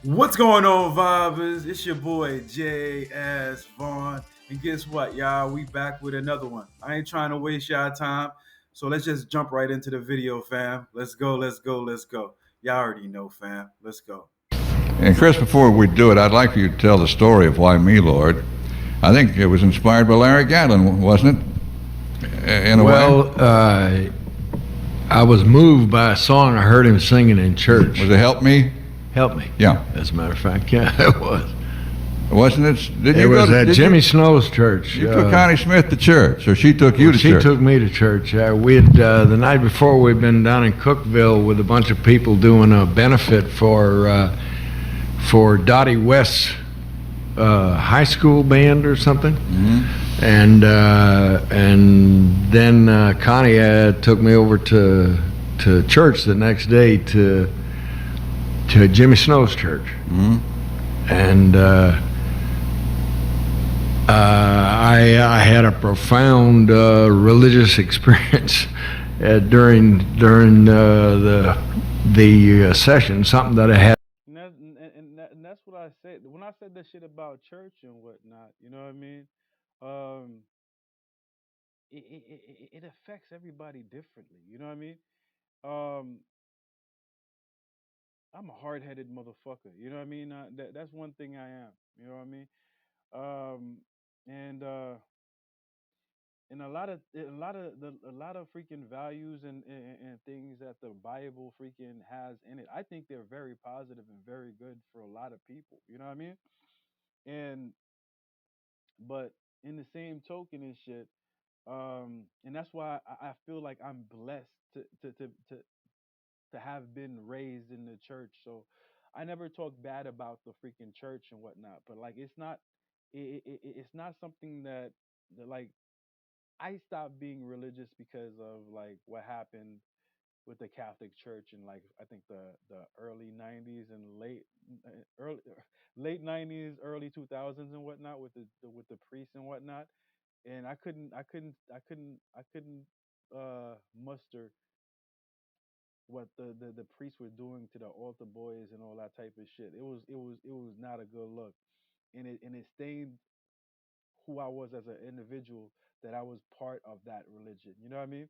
What's going on, vibers? It's your boy J.S. Vaughn. And guess what, y'all? We back with another one. I ain't trying to waste y'all time. So let's just jump right into the video, fam. Let's go, let's go, let's go. Y'all already know, fam. Let's go. And Kris, before we do it, I'd like for you to tell the story of Why Me, Lord. I think it was inspired by Larry Gatlin, wasn't it? In a way. I was moved by a song I heard him singing in church. Was it Help Me? Help Me. Yeah. As a matter of fact, yeah, it was. Wasn't it? It was at Jimmy Snow's church. You took Connie Smith to church, or she took you to church? She took me to church. We had, the night before, we'd been down in Cookeville with a bunch of people doing a benefit for Dottie West's high school band or something. Mm-hmm. And then Connie took me over to church the next day to Jimmy Snow's church. Mm-hmm. And I had a profound religious experience during the session, something that I had. And that's what I said when I said that shit about church and whatnot. You know what I mean? It affects everybody differently. You know what I mean? Um, I'm a hard-headed motherfucker. You know what I mean? That's one thing I am. You know what I mean? Um, and a lot of freaking values and things that the Bible freaking has in it. I think they're very positive and very good for a lot of people. You know what I mean? And but in the same token and shit, and that's why I feel like I'm blessed to have been raised in the church. So I never talk bad about the freaking church and whatnot. But like, it's not something that like I stopped being religious because of like what happened with the Catholic Church in like I think the early '90s and early late '90s, early 2000s and whatnot with with the priests and whatnot. And I couldn't muster what the priests were doing to the altar boys and all that type of shit. It was not a good look, and it stained who I was as an individual, that I was part of that religion. You know what I mean?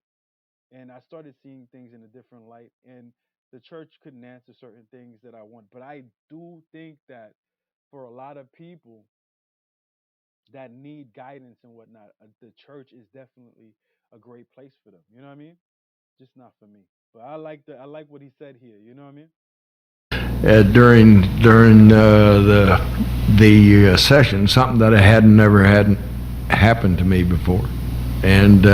And I started seeing things in a different light, and the church couldn't answer certain things that I want. But I do think that for a lot of people that need guidance and whatnot, the church is definitely a great place for them. You know what I mean? Just not for me. But I like what he said here. You know what I mean? During the session, something that I had never had happened to me before, and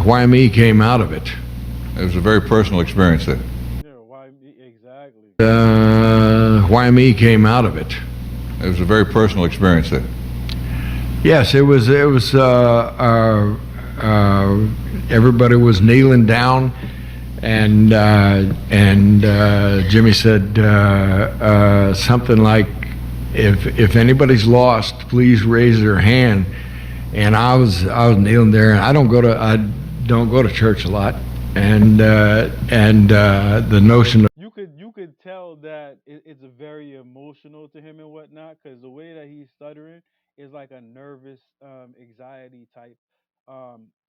why me came out of it. It was a very personal experience then. Yeah. Why me exactly? Why me came out of it. It was a very personal experience then. Yes, it was. Everybody was kneeling down, and Jimmy said something like, "If anybody's lost, please raise their hand." And I was kneeling there, and I don't go to church a lot, and the notion of You could tell that it's very emotional to him and whatnot, because the way that he's stuttering is like a nervous anxiety type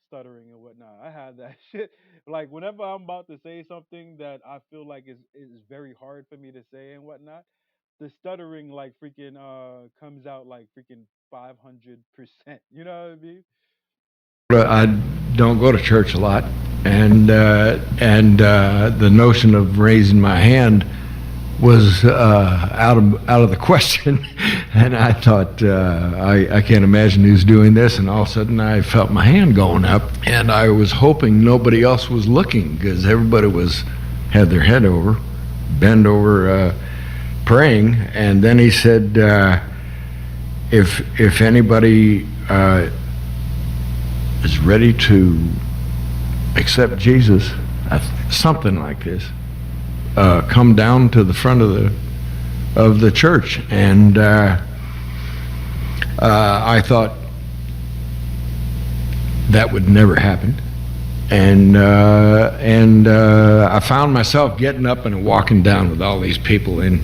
stuttering and whatnot. I have that shit. Like whenever I'm about to say something that I feel like is very hard for me to say and whatnot, the stuttering like freaking comes out like freaking 500%. You know what I mean? I don't go to church a lot, and the notion of raising my hand was out of the question. And I thought, I can't imagine who's doing this. And all of a sudden, I felt my hand going up, and I was hoping nobody else was looking, because everybody had their head bent over, praying. And then he said, if anybody is ready to accept Jesus, something like this, come down to the front of the church. And I thought that would never happen. I found myself getting up and walking down with all these people and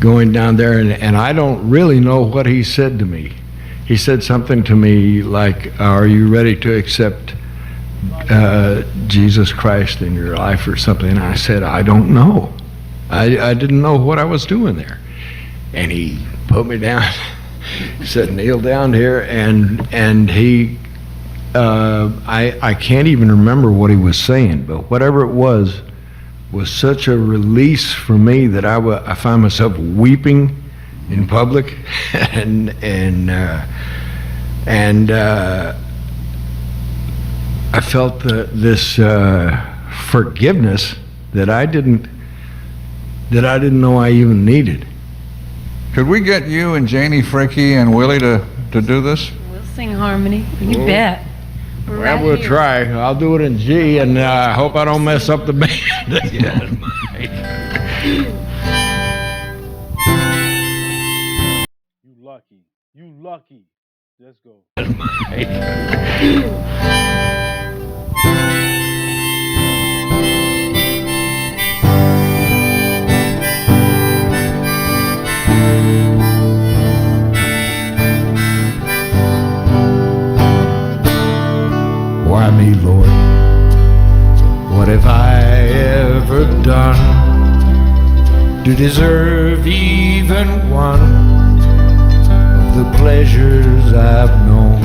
going down there, and I don't really know what he said to me. He said something to me like, "Are you ready to accept Jesus Christ in your life," or something? And I said, "I don't know. I didn't know what I was doing there." And he put me down. He said, "Kneel down here," and he. I can't even remember what he was saying, but whatever it was such a release for me that I found myself weeping in public, and I felt this forgiveness that I didn't know I even needed. Could we get you and Janie Fricky and Willie to do this? We'll sing harmony. You bet. We're Well, right we'll here. try. I'll do it in G, and I hope I don't mess up the band again. You lucky. You lucky. Let's go. Why me, Lord? What have I ever done to deserve even one of the pleasures I've known?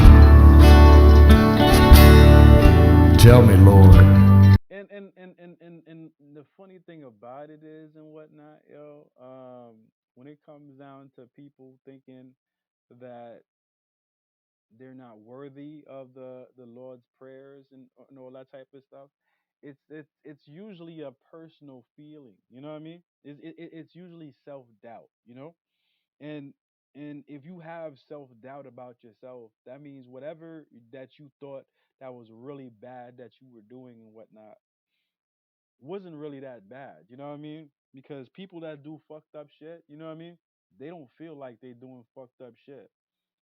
Tell me, Lord. And the funny thing about it is and whatnot, when it comes down to people thinking that they're not worthy of the Lord's prayers and all that type of stuff, it's usually a personal feeling. You know what I mean? It's usually self doubt. You know, and and if you have self doubt about yourself, that means whatever that you thought that was really bad that you were doing and whatnot wasn't really that bad. You know what I mean? Because people that do fucked up shit, you know what I mean? They don't feel like they doing fucked up shit.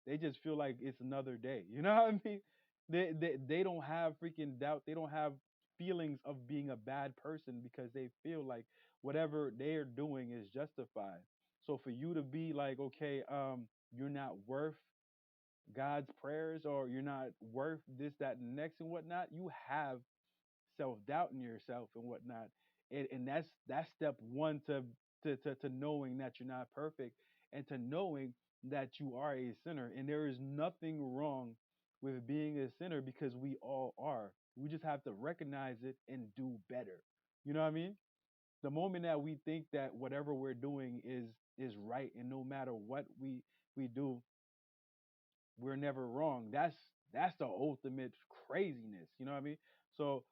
They just feel like it's another day. You know what I mean? They don't have freaking doubt. They don't have feelings of being a bad person because they feel like whatever they're doing is justified. So for you to be like, okay, you're not worth God's prayers or you're not worth this, that, and the next and whatnot, you have self doubt in yourself and whatnot. And that's step one to knowing that you're not perfect and to knowing that you are a sinner. And there is nothing wrong with being a sinner because we all are. We just have to recognize it and do better. You know what I mean? The moment that we think that whatever we're doing is right and no matter what we do, we're never wrong. That's the ultimate craziness. You know what I mean? So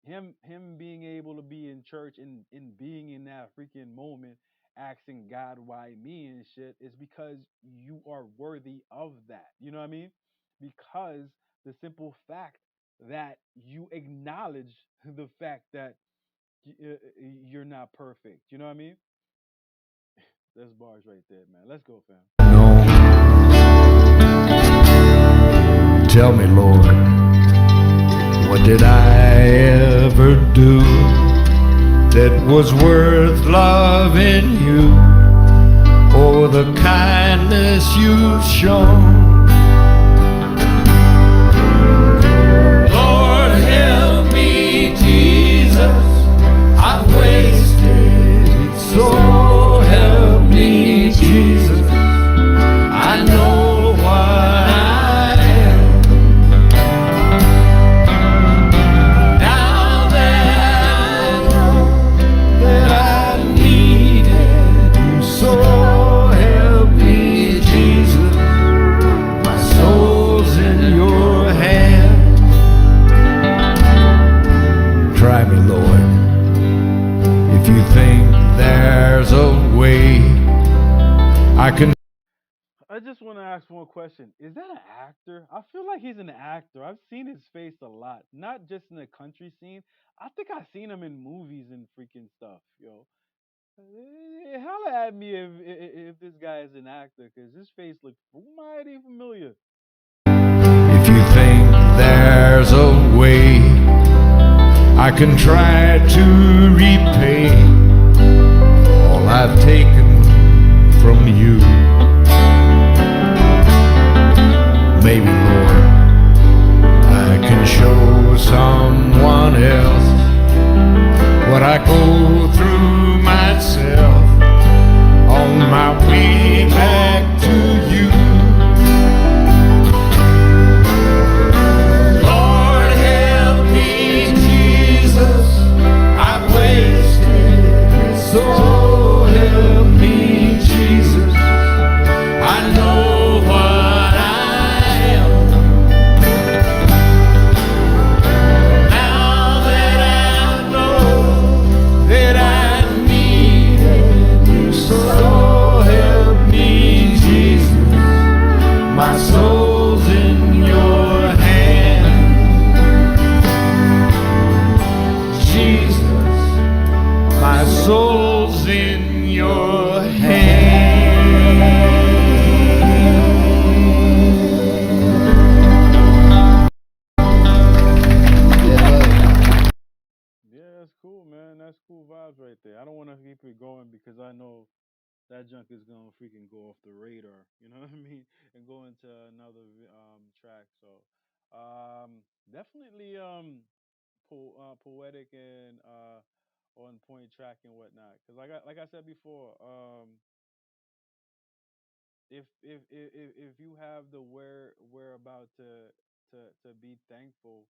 him being able to be in church and being in that freaking moment asking God why me and shit is because you are worthy of that. You know what I mean? Because the simple fact that you acknowledge the fact that you're not perfect. You know what I mean? That's bars right there, man. Let's go, fam. Tell me, Lord, what did I ever do that was worth loving you for the kindness you've shown? Lord, help me, Jesus, I've wasted it, so help me, Jesus, I know why. Try me, Lord, if you think there's a way I can. I just want to ask one question. Is that an actor? I feel like he's an actor. I've seen his face a lot, not just in the country scene. I think I've seen him in movies and freaking stuff, yo. Holla at me if this guy is an actor, because his face looks mighty familiar. If you think there's a way I can try to repay all I've taken from you. Maybe, Lord, I can show someone else what I go through myself on my way back to you. Lord, help me, Jesus, I've wasted it. So help me, Jesus, I know what I am. Now that I know that I needed you, so help me, Jesus, my soul's in your hand. Jesus, my soul's in your hand. Yeah, that's cool, man. That's cool vibes right there. I don't want to keep it going because I know that junk is gonna freaking go off the radar. You know what I mean? And go into another track. So, definitely poetic and on point track and whatnot. Because like I said before, if you have the whereabout to be thankful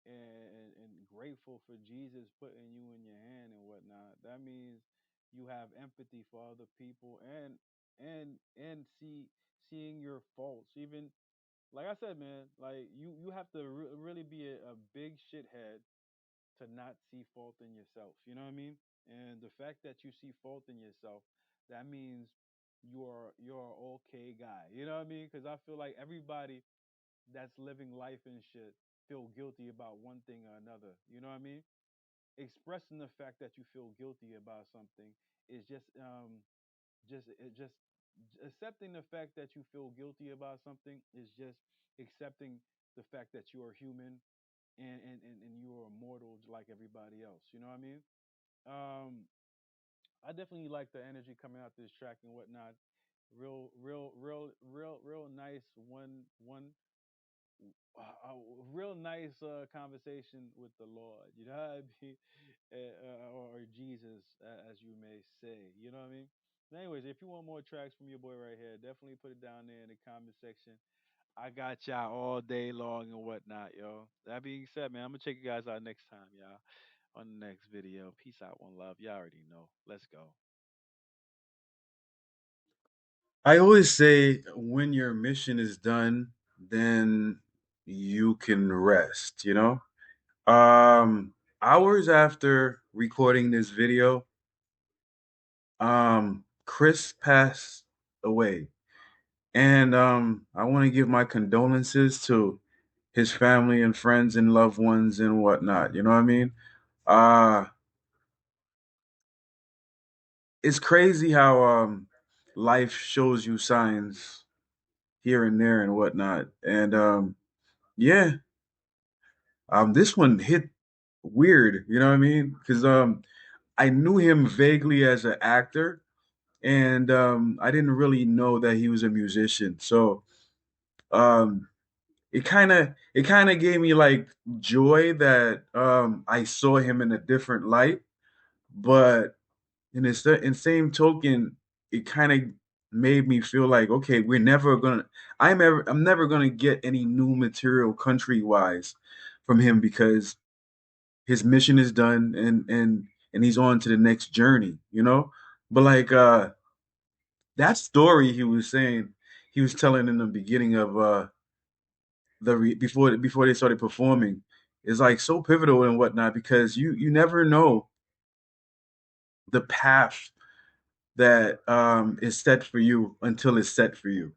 and grateful for Jesus putting you in your hand and whatnot, that means you have empathy for other people and seeing your faults. Even like I said, man, like you have to really be a big shithead to not see fault in yourself. You know what I mean? And the fact that you see fault in yourself, that means you're an okay guy. You know what I mean? Because I feel like everybody that's living life and shit feel guilty about one thing or another. You know what I mean? Expressing the fact that you feel guilty about something is just accepting the fact that you feel guilty about something is just accepting the fact that you are human and you are mortal like everybody else. You know what I mean? Um, I definitely like the energy coming out this track and whatnot. Real nice real nice conversation with the Lord. You know what I mean? Or Jesus, as you may say. You know what I mean? But anyways, if you want more tracks from your boy right here, definitely put it down there in the comment section. I got y'all all day long and whatnot, yo. That being said, man, I'm gonna check you guys out next time, y'all, on the next video. Peace out, one love. Y'all already know. Let's go. I always say when your mission is done, then you can rest, you know? Hours after recording this video, Kris passed away. And I want to give my condolences to his family and friends and loved ones and whatnot. You know what I mean? Uh it's crazy how life shows you signs here and there and whatnot. And yeah, this one hit weird, you know what I mean? Because I knew him vaguely as an actor, and I didn't really know that he was a musician. So um, it kind of gave me like joy that I saw him in a different light, but in same token, it kind of made me feel like, okay, I'm never gonna get any new material country wise from him because his mission is done and he's on to the next journey, you know. But like that story he was telling in the beginning of before they started performing is like so pivotal and whatnot because you never know the path that is set for you until it's set for you.